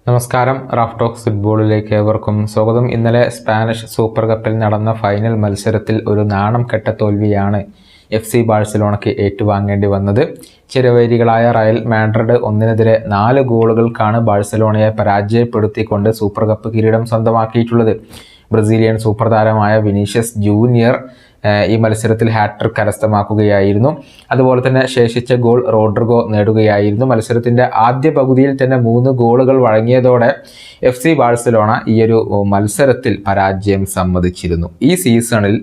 നമസ്കാരം. Raf talks ഫുട്ബോളിലേക്ക് ഏവർക്കും സ്വാഗതം. ഇന്നലെ സ്പാനിഷ് സൂപ്പർ കപ്പിൽ നടന്ന ഫൈനൽ മത്സരത്തിൽ ഒരു നാണം കെട്ട തോൽവിയാണ് FC ബാഴ്സലോണയ്ക്ക് ഏറ്റുവാങ്ങേണ്ടി വന്നത്. ചിരവേരികളായ റയൽ മാഡ്രിഡ് 1-4 ഗോളുകൾക്കാണ് ബാഴ്സലോണയെ പരാജയപ്പെടുത്തിക്കൊണ്ട് സൂപ്പർ കപ്പ് കിരീടം സ്വന്തമാക്കിയിട്ടുള്ളത്. ബ്രസീലിയൻ സൂപ്പർ താരമായ വിനീഷ്യസ് ജൂനിയർ ഈ മത്സരത്തിൽ ഹാട്രിക് കരസ്ഥമാക്കുകയായിരുന്നു. അതുപോലെ തന്നെ ശേഷിച്ച ഗോൾ റോഡ്രിഗോ നേടുകയായിരുന്നു. മത്സരത്തിൻ്റെ ആദ്യ പകുതിയിൽ തന്നെ 3 ഗോളുകൾ വഴങ്ങിയതോടെ FC ബാഴ്സലോണ ഈയൊരു മത്സരത്തിൽ പരാജയം സമ്മതിച്ചിരുന്നു. ഈ സീസണിൽ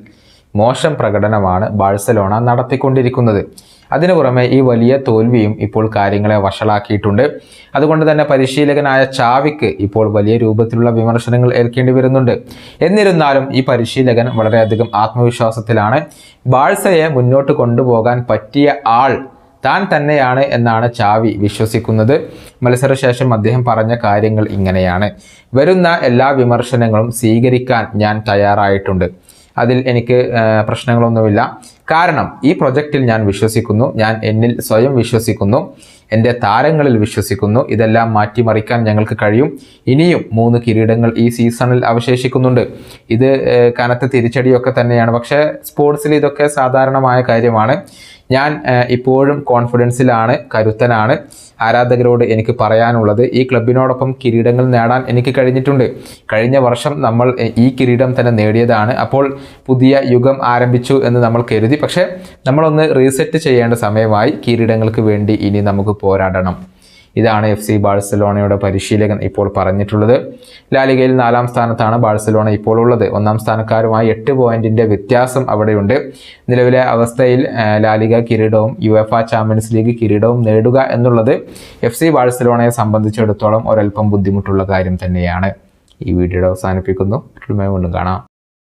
മോശം പ്രകടനമാണ് ബാഴ്സലോണ നടത്തിക്കൊണ്ടിരിക്കുന്നത്. അതിനു പുറമെ ഈ വലിയ തോൽവിയും ഇപ്പോൾ കാര്യങ്ങളെ വഷളാക്കിയിട്ടുണ്ട്. അതുകൊണ്ട് തന്നെ പരിശീലകനായ ചാവിക്ക് ഇപ്പോൾ വലിയ രൂപത്തിലുള്ള വിമർശനങ്ങൾ ഏൽക്കേണ്ടി വരുന്നുണ്ട്. എന്നിരുന്നാലും ഈ പരിശീലകൻ വളരെയധികം ആത്മവിശ്വാസത്തിലാണ്. ബാഴ്സയെ മുന്നോട്ട് കൊണ്ടുപോകാൻ പറ്റിയ ആൾ താൻ തന്നെയാണ് എന്നാണ് ചാവി വിശ്വസിക്കുന്നത്. മത്സരശേഷം അദ്ദേഹം പറഞ്ഞ കാര്യങ്ങൾ ഇങ്ങനെയാണ്: വരുന്ന എല്ലാ വിമർശനങ്ങളും സ്വീകരിക്കാൻ ഞാൻ തയ്യാറായിട്ടുണ്ട്. അതിൽ എനിക്ക് പ്രശ്നങ്ങളൊന്നുമില്ല. കാരണം ഈ പ്രൊജക്റ്റിൽ ഞാൻ വിശ്വസിക്കുന്നു, ഞാൻ എന്നിൽ സ്വയം വിശ്വസിക്കുന്നു, എൻ്റെ താരങ്ങളിൽ വിശ്വസിക്കുന്നു. ഇതെല്ലാം മാറ്റിമറിക്കാൻ ഞങ്ങൾക്ക് കഴിയും. ഇനിയും 3 കിരീടങ്ങൾ ഈ സീസണിൽ അവശേഷിക്കുന്നുണ്ട്. ഇത് കനത്ത തിരിച്ചടിയൊക്കെ തന്നെയാണ്. പക്ഷേ സ്പോർട്സിൽ ഇതൊക്കെ സാധാരണമായ കാര്യമാണ്. ഞാൻ ഇപ്പോഴും കോൺഫിഡൻസിലാണ്, കരുത്തനാണ്. ആരാധകരോട് എനിക്ക് പറയാനുള്ളത്, ഈ ക്ലബിനോടൊപ്പം കിരീടങ്ങൾ നേടാൻ എനിക്ക് കഴിഞ്ഞിട്ടുണ്ട്. കഴിഞ്ഞ വർഷം നമ്മൾ ഈ കിരീടം തന്നെ നേടിയതാണ്. അപ്പോൾ പുതിയ യുഗം ആരംഭിച്ചു എന്ന് നമ്മൾ കരുതി. പക്ഷേ നമ്മളൊന്ന് റീസെറ്റ് ചെയ്യേണ്ട സമയമായി. കിരീടങ്ങൾക്ക് വേണ്ടി ഇനി നമുക്ക് പോരാടണം. ഇതാണ് FC ബാഴ്സലോണയുടെ പരിശീലകൻ ഇപ്പോൾ പറഞ്ഞിട്ടുള്ളത്. ലാലിഗയിൽ 4-ാം സ്ഥാനത്താണ് ബാഴ്സലോണ ഇപ്പോൾ ഉള്ളത്. 1-ാം സ്ഥാനക്കാരുമായി 8 പോയിന്റിന്റെ വ്യത്യാസം അവിടെയുണ്ട്. നിലവിലെ അവസ്ഥയിൽ ലാലിഗ കിരീടവും UEFA ചാമ്പ്യൻസ് ലീഗ് കിരീടവും നേടുക എന്നുള്ളത് FC ബാഴ്സലോണയെ സംബന്ധിച്ചിടത്തോളം ഒരൽപ്പം ബുദ്ധിമുട്ടുള്ള കാര്യം തന്നെയാണ്. ഈ വീഡിയോ അവസാനിപ്പിക്കുന്നു. വീണ്ടും കാണാം.